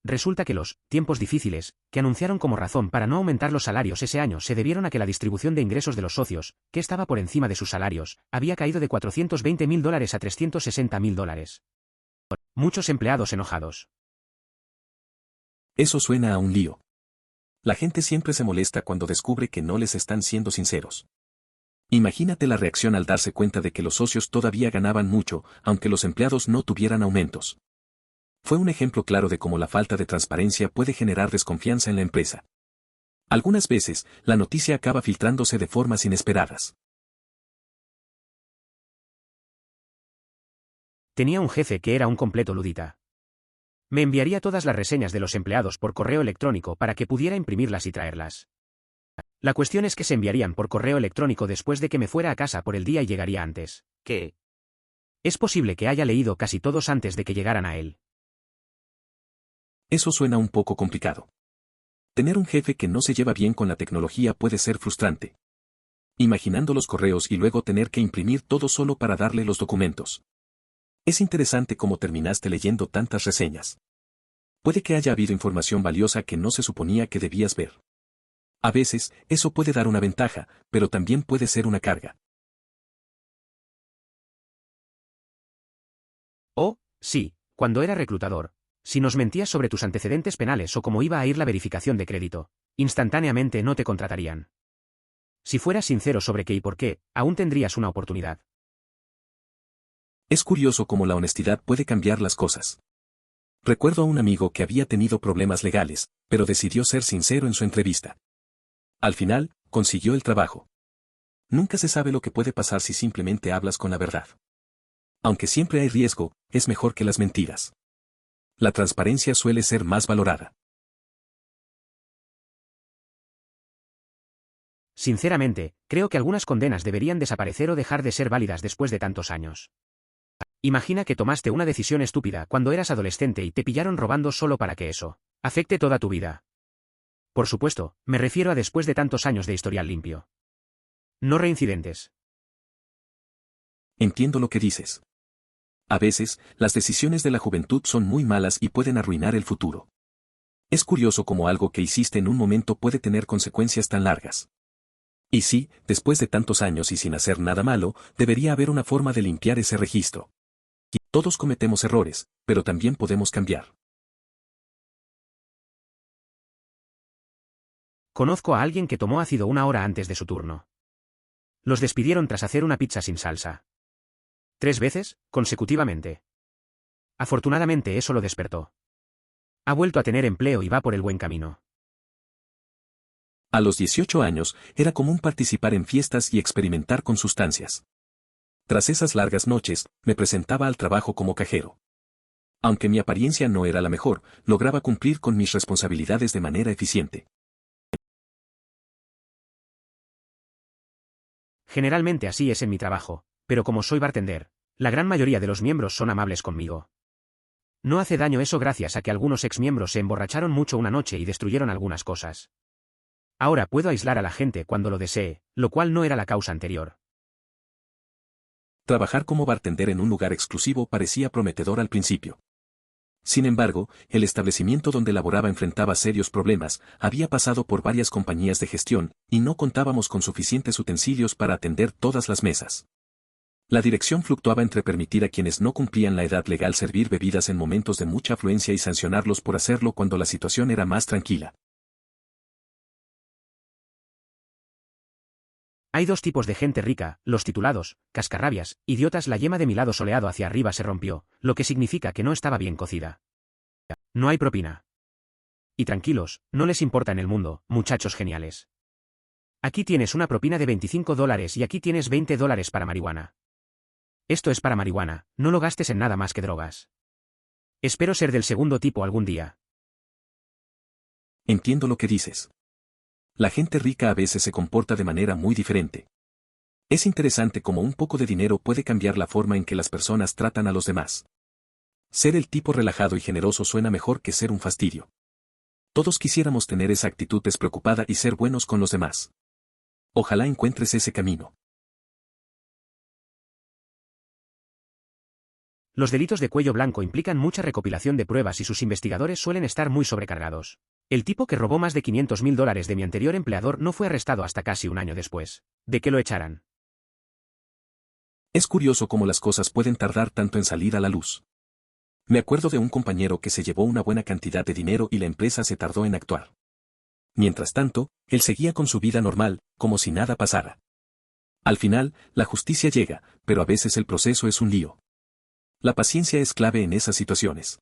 Resulta que los tiempos difíciles, que anunciaron como razón para no aumentar los salarios ese año, se debieron a que la distribución de ingresos de los socios, que estaba por encima de sus salarios, había caído de $420.000 a $360.000. Muchos empleados enojados. Eso suena a un lío. La gente siempre se molesta cuando descubre que no les están siendo sinceros. Imagínate la reacción al darse cuenta de que los socios todavía ganaban mucho, aunque los empleados no tuvieran aumentos. Fue un ejemplo claro de cómo la falta de transparencia puede generar desconfianza en la empresa. Algunas veces, la noticia acaba filtrándose de formas inesperadas. Tenía un jefe que era un completo ludita. Me enviaría todas las reseñas de los empleados por correo electrónico para que pudiera imprimirlas y traerlas. La cuestión es que se enviarían por correo electrónico después de que me fuera a casa por el día y llegaría antes. ¿Qué? Es posible que haya leído casi todos antes de que llegaran a él. Eso suena un poco complicado. Tener un jefe que no se lleva bien con la tecnología puede ser frustrante. Imaginando los correos y luego tener que imprimir todo solo para darle los documentos. Es interesante cómo terminaste leyendo tantas reseñas. Puede que haya habido información valiosa que no se suponía que debías ver. A veces, eso puede dar una ventaja, pero también puede ser una carga. Oh, sí, cuando era reclutador. Si nos mentías sobre tus antecedentes penales o cómo iba a ir la verificación de crédito, instantáneamente no te contratarían. Si fueras sincero sobre qué y por qué, aún tendrías una oportunidad. Es curioso cómo la honestidad puede cambiar las cosas. Recuerdo a un amigo que había tenido problemas legales, pero decidió ser sincero en su entrevista. Al final, consiguió el trabajo. Nunca se sabe lo que puede pasar si simplemente hablas con la verdad. Aunque siempre hay riesgo, es mejor que las mentiras. La transparencia suele ser más valorada. Sinceramente, creo que algunas condenas deberían desaparecer o dejar de ser válidas después de tantos años. Imagina que tomaste una decisión estúpida cuando eras adolescente y te pillaron robando solo para que eso afecte toda tu vida. Por supuesto, me refiero a después de tantos años de historial limpio. No reincidentes. Entiendo lo que dices. A veces, las decisiones de la juventud son muy malas y pueden arruinar el futuro. Es curioso cómo algo que hiciste en un momento puede tener consecuencias tan largas. Y sí, después de tantos años y sin hacer nada malo, debería haber una forma de limpiar ese registro. Todos cometemos errores, pero también podemos cambiar. Conozco a alguien que tomó ácido 1 hora antes de su turno. Los despidieron tras hacer una pizza sin salsa. 3 veces, consecutivamente. Afortunadamente eso lo despertó. Ha vuelto a tener empleo y va por el buen camino. A los 18 años, era común participar en fiestas y experimentar con sustancias. Tras esas largas noches, me presentaba al trabajo como cajero. Aunque mi apariencia no era la mejor, lograba cumplir con mis responsabilidades de manera eficiente. Generalmente así es en mi trabajo, pero como soy bartender, la gran mayoría de los miembros son amables conmigo. No hace daño eso gracias a que algunos exmiembros se emborracharon mucho una noche y destruyeron algunas cosas. Ahora puedo aislar a la gente cuando lo desee, lo cual no era la causa anterior. Trabajar como bartender en un lugar exclusivo parecía prometedor al principio. Sin embargo, el establecimiento donde laboraba enfrentaba serios problemas, había pasado por varias compañías de gestión, y no contábamos con suficientes utensilios para atender todas las mesas. La dirección fluctuaba entre permitir a quienes no cumplían la edad legal servir bebidas en momentos de mucha afluencia y sancionarlos por hacerlo cuando la situación era más tranquila. Hay 2 tipos de gente rica, los titulados, cascarrabias, idiotas. La yema de mi lado soleado hacia arriba se rompió, lo que significa que no estaba bien cocida. No hay propina. Y tranquilos, no les importa en el mundo, muchachos geniales. Aquí tienes una propina de $25 y aquí tienes $20 para marihuana. Esto es para marihuana, no lo gastes en nada más que drogas. Espero ser del segundo tipo algún día. Entiendo lo que dices. La gente rica a veces se comporta de manera muy diferente. Es interesante cómo un poco de dinero puede cambiar la forma en que las personas tratan a los demás. Ser el tipo relajado y generoso suena mejor que ser un fastidio. Todos quisiéramos tener esa actitud despreocupada y ser buenos con los demás. Ojalá encuentres ese camino. Los delitos de cuello blanco implican mucha recopilación de pruebas y sus investigadores suelen estar muy sobrecargados. El tipo que robó más de $500.000 de mi anterior empleador no fue arrestado hasta casi un año después de que lo echaran. Es curioso cómo las cosas pueden tardar tanto en salir a la luz. Me acuerdo de un compañero que se llevó una buena cantidad de dinero y la empresa se tardó en actuar. Mientras tanto, él seguía con su vida normal, como si nada pasara. Al final, la justicia llega, pero a veces el proceso es un lío. La paciencia es clave en esas situaciones.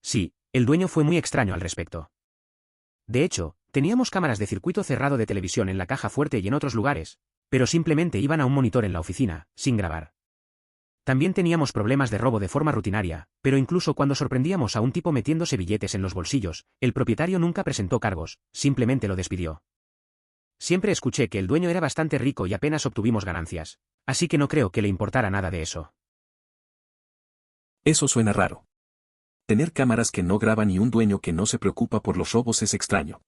Sí, el dueño fue muy extraño al respecto. De hecho, teníamos cámaras de circuito cerrado de televisión en la caja fuerte y en otros lugares, pero simplemente iban a un monitor en la oficina, sin grabar. También teníamos problemas de robo de forma rutinaria, pero incluso cuando sorprendíamos a un tipo metiéndose billetes en los bolsillos, el propietario nunca presentó cargos, simplemente lo despidió. Siempre escuché que el dueño era bastante rico y apenas obtuvimos ganancias, así que no creo que le importara nada de eso. Eso suena raro. Tener cámaras que no graban y un dueño que no se preocupa por los robos es extraño.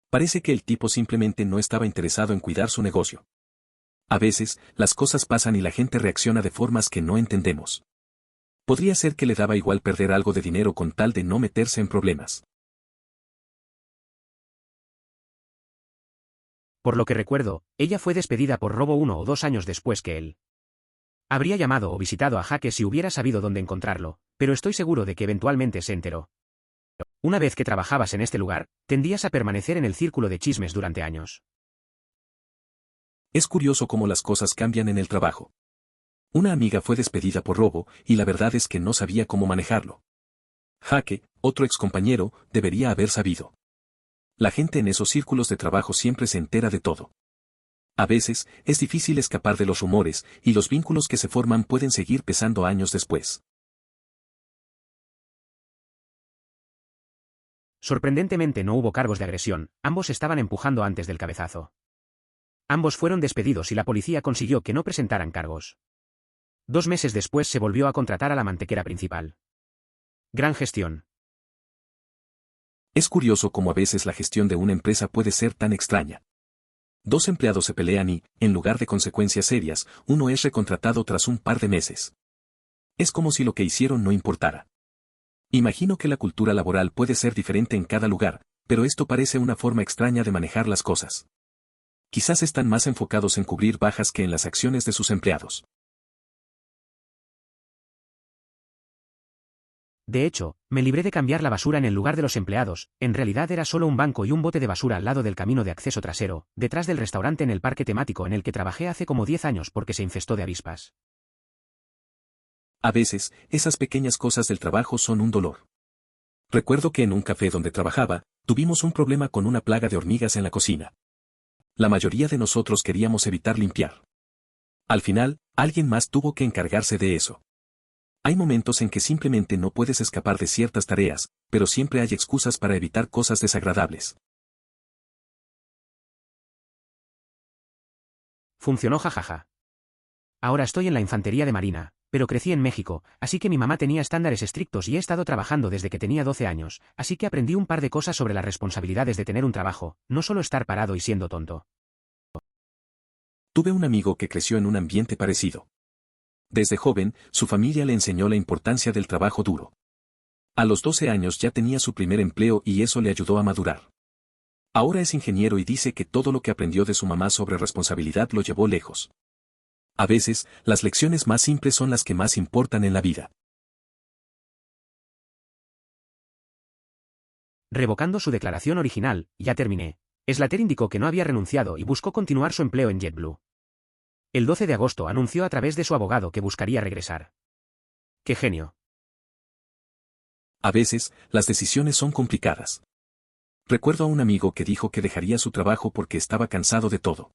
Parece que el tipo simplemente no estaba interesado en cuidar su negocio. A veces, las cosas pasan y la gente reacciona de formas que no entendemos. Podría ser que le daba igual perder algo de dinero con tal de no meterse en problemas. Por lo que recuerdo, ella fue despedida por robo 1 o 2 años después que él. Habría llamado o visitado a Jaque si hubiera sabido dónde encontrarlo, pero estoy seguro de que eventualmente se enteró. Una vez que trabajabas en este lugar, tendías a permanecer en el círculo de chismes durante años. Es curioso cómo las cosas cambian en el trabajo. Una amiga fue despedida por robo, y la verdad es que no sabía cómo manejarlo. Jaque, otro excompañero, debería haber sabido. La gente en esos círculos de trabajo siempre se entera de todo. A veces, es difícil escapar de los rumores, y los vínculos que se forman pueden seguir pesando años después. Sorprendentemente no hubo cargos de agresión, ambos estaban empujando antes del cabezazo. Ambos fueron despedidos y la policía consiguió que no presentaran cargos. 2 meses después se volvió a contratar a la mantequera principal. Gran gestión. Es curioso cómo a veces la gestión de una empresa puede ser tan extraña. 2 empleados se pelean y, en lugar de consecuencias serias, uno es recontratado tras un par de meses. Es como si lo que hicieron no importara. Imagino que la cultura laboral puede ser diferente en cada lugar, pero esto parece una forma extraña de manejar las cosas. Quizás están más enfocados en cubrir bajas que en las acciones de sus empleados. De hecho, me libré de cambiar la basura en el lugar de los empleados, en realidad era solo un banco y un bote de basura al lado del camino de acceso trasero, detrás del restaurante en el parque temático en el que trabajé hace como 10 años porque se infestó de avispas. A veces, esas pequeñas cosas del trabajo son un dolor. Recuerdo que en un café donde trabajaba, tuvimos un problema con una plaga de hormigas en la cocina. La mayoría de nosotros queríamos evitar limpiar. Al final, alguien más tuvo que encargarse de eso. Hay momentos en que simplemente no puedes escapar de ciertas tareas, pero siempre hay excusas para evitar cosas desagradables. Funcionó jajaja. Ahora estoy en la infantería de marina, pero crecí en México, así que mi mamá tenía estándares estrictos y he estado trabajando desde que tenía 12 años, así que aprendí un par de cosas sobre las responsabilidades de tener un trabajo, no solo estar parado y siendo tonto. Tuve un amigo que creció en un ambiente parecido. Desde joven, su familia le enseñó la importancia del trabajo duro. A los 12 años ya tenía su primer empleo y eso le ayudó a madurar. Ahora es ingeniero y dice que todo lo que aprendió de su mamá sobre responsabilidad lo llevó lejos. A veces, las lecciones más simples son las que más importan en la vida. Revocando su declaración original, ya terminé. Slater indicó que no había renunciado y buscó continuar su empleo en JetBlue. El 12 de agosto anunció a través de su abogado que buscaría regresar. ¡Qué genio! A veces, las decisiones son complicadas. Recuerdo a un amigo que dijo que dejaría su trabajo porque estaba cansado de todo.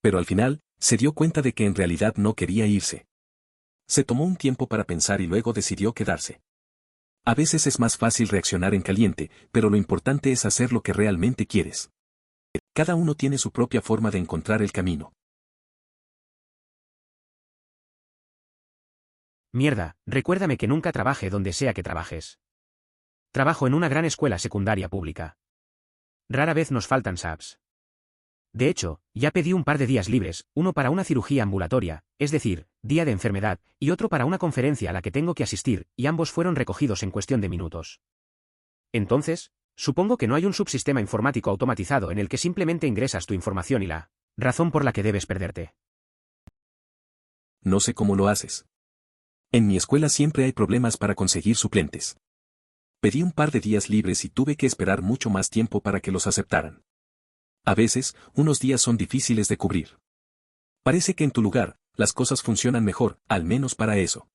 Pero al final, se dio cuenta de que en realidad no quería irse. Se tomó un tiempo para pensar y luego decidió quedarse. A veces es más fácil reaccionar en caliente, pero lo importante es hacer lo que realmente quieres. Cada uno tiene su propia forma de encontrar el camino. Mierda, recuérdame que nunca trabaje donde sea que trabajes. Trabajo en una gran escuela secundaria pública. Rara vez nos faltan SAPs. De hecho, ya pedí un par de días libres, uno para una cirugía ambulatoria, es decir, día de enfermedad, y otro para una conferencia a la que tengo que asistir, y ambos fueron recogidos en cuestión de minutos. Entonces, supongo que no hay un subsistema informático automatizado en el que simplemente ingresas tu información y la razón por la que debes perderte. No sé cómo lo haces. En mi escuela siempre hay problemas para conseguir suplentes. Pedí un par de días libres y tuve que esperar mucho más tiempo para que los aceptaran. A veces, unos días son difíciles de cubrir. Parece que en tu lugar, las cosas funcionan mejor, al menos para eso.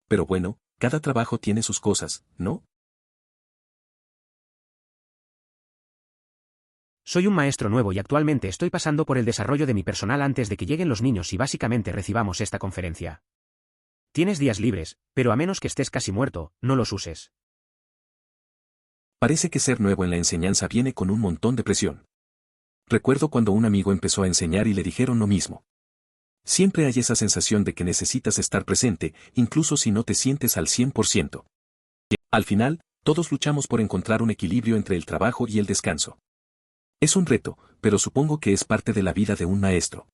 Pero bueno, cada trabajo tiene sus cosas, ¿no? Soy un maestro nuevo y actualmente estoy pasando por el desarrollo de mi personal antes de que lleguen los niños y básicamente recibamos esta conferencia. Tienes días libres, pero a menos que estés casi muerto, no los uses. Parece que ser nuevo en la enseñanza viene con un montón de presión. Recuerdo cuando un amigo empezó a enseñar y le dijeron lo mismo. Siempre hay esa sensación de que necesitas estar presente, incluso si no te sientes al 100%. Al final, todos luchamos por encontrar un equilibrio entre el trabajo y el descanso. Es un reto, pero supongo que es parte de la vida de un maestro.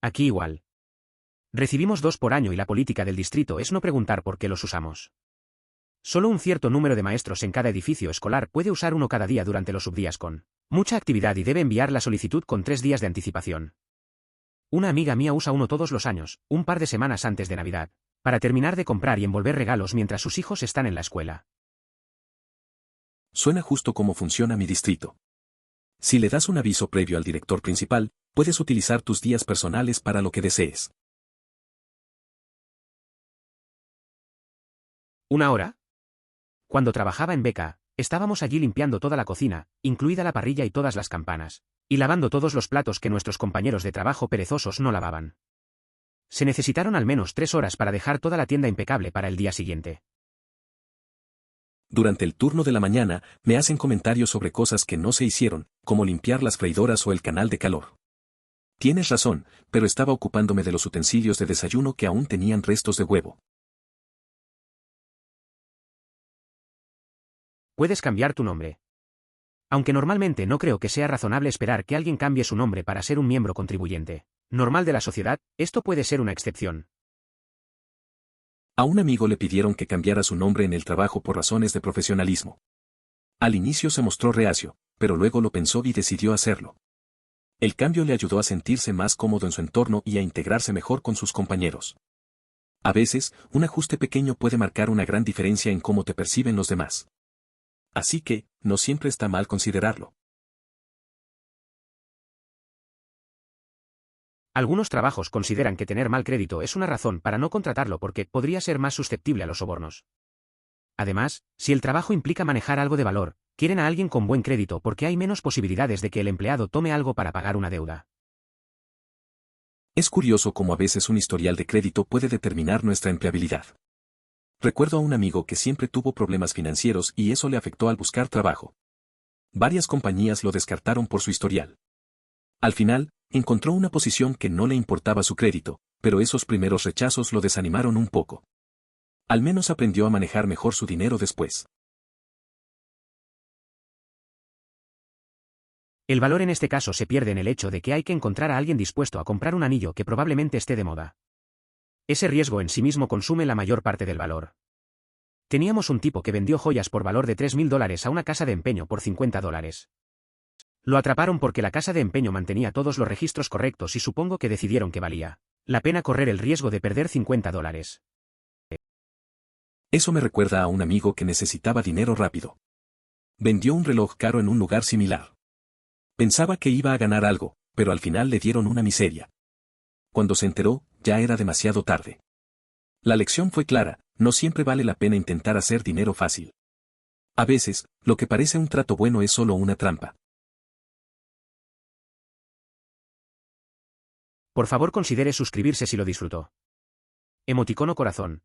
Aquí igual. Recibimos 2 por año y la política del distrito es no preguntar por qué los usamos. Solo un cierto número de maestros en cada edificio escolar puede usar uno cada día durante los subdías con mucha actividad y debe enviar la solicitud con 3 días de anticipación. Una amiga mía usa uno todos los años, un par de semanas antes de Navidad, para terminar de comprar y envolver regalos mientras sus hijos están en la escuela. Suena justo como funciona mi distrito. Si le das un aviso previo al director principal, puedes utilizar tus días personales para lo que desees. ¿Una hora? Cuando trabajaba en Beca, estábamos allí limpiando toda la cocina, incluida la parrilla y todas las campanas, y lavando todos los platos que nuestros compañeros de trabajo perezosos no lavaban. Se necesitaron al menos 3 horas para dejar toda la tienda impecable para el día siguiente. Durante el turno de la mañana, me hacen comentarios sobre cosas que no se hicieron, como limpiar las freidoras o el canal de calor. Tienes razón, pero estaba ocupándome de los utensilios de desayuno que aún tenían restos de huevo. Puedes cambiar tu nombre. Aunque normalmente no creo que sea razonable esperar que alguien cambie su nombre para ser un miembro contribuyente normal de la sociedad, esto puede ser una excepción. A un amigo le pidieron que cambiara su nombre en el trabajo por razones de profesionalismo. Al inicio se mostró reacio, pero luego lo pensó y decidió hacerlo. El cambio le ayudó a sentirse más cómodo en su entorno y a integrarse mejor con sus compañeros. A veces, un ajuste pequeño puede marcar una gran diferencia en cómo te perciben los demás. Así que, no siempre está mal considerarlo. Algunos trabajos consideran que tener mal crédito es una razón para no contratarlo porque podría ser más susceptible a los sobornos. Además, si el trabajo implica manejar algo de valor, quieren a alguien con buen crédito porque hay menos posibilidades de que el empleado tome algo para pagar una deuda. Es curioso cómo a veces un historial de crédito puede determinar nuestra empleabilidad. Recuerdo a un amigo que siempre tuvo problemas financieros y eso le afectó al buscar trabajo. Varias compañías lo descartaron por su historial. Al final, encontró una posición que no le importaba su crédito, pero esos primeros rechazos lo desanimaron un poco. Al menos aprendió a manejar mejor su dinero después. El valor en este caso se pierde en el hecho de que hay que encontrar a alguien dispuesto a comprar un anillo que probablemente esté de moda. Ese riesgo en sí mismo consume la mayor parte del valor. Teníamos un tipo que vendió joyas por valor de $3.000 a una casa de empeño por $50. Lo atraparon porque la casa de empeño mantenía todos los registros correctos y supongo que decidieron que valía la pena correr el riesgo de perder $50. Eso me recuerda a un amigo que necesitaba dinero rápido. Vendió un reloj caro en un lugar similar. Pensaba que iba a ganar algo, pero al final le dieron una miseria. Cuando se enteró, ya era demasiado tarde. La lección fue clara, no siempre vale la pena intentar hacer dinero fácil. A veces, lo que parece un trato bueno es solo una trampa. Por favor considere suscribirse si lo disfrutó. Emoticono corazón.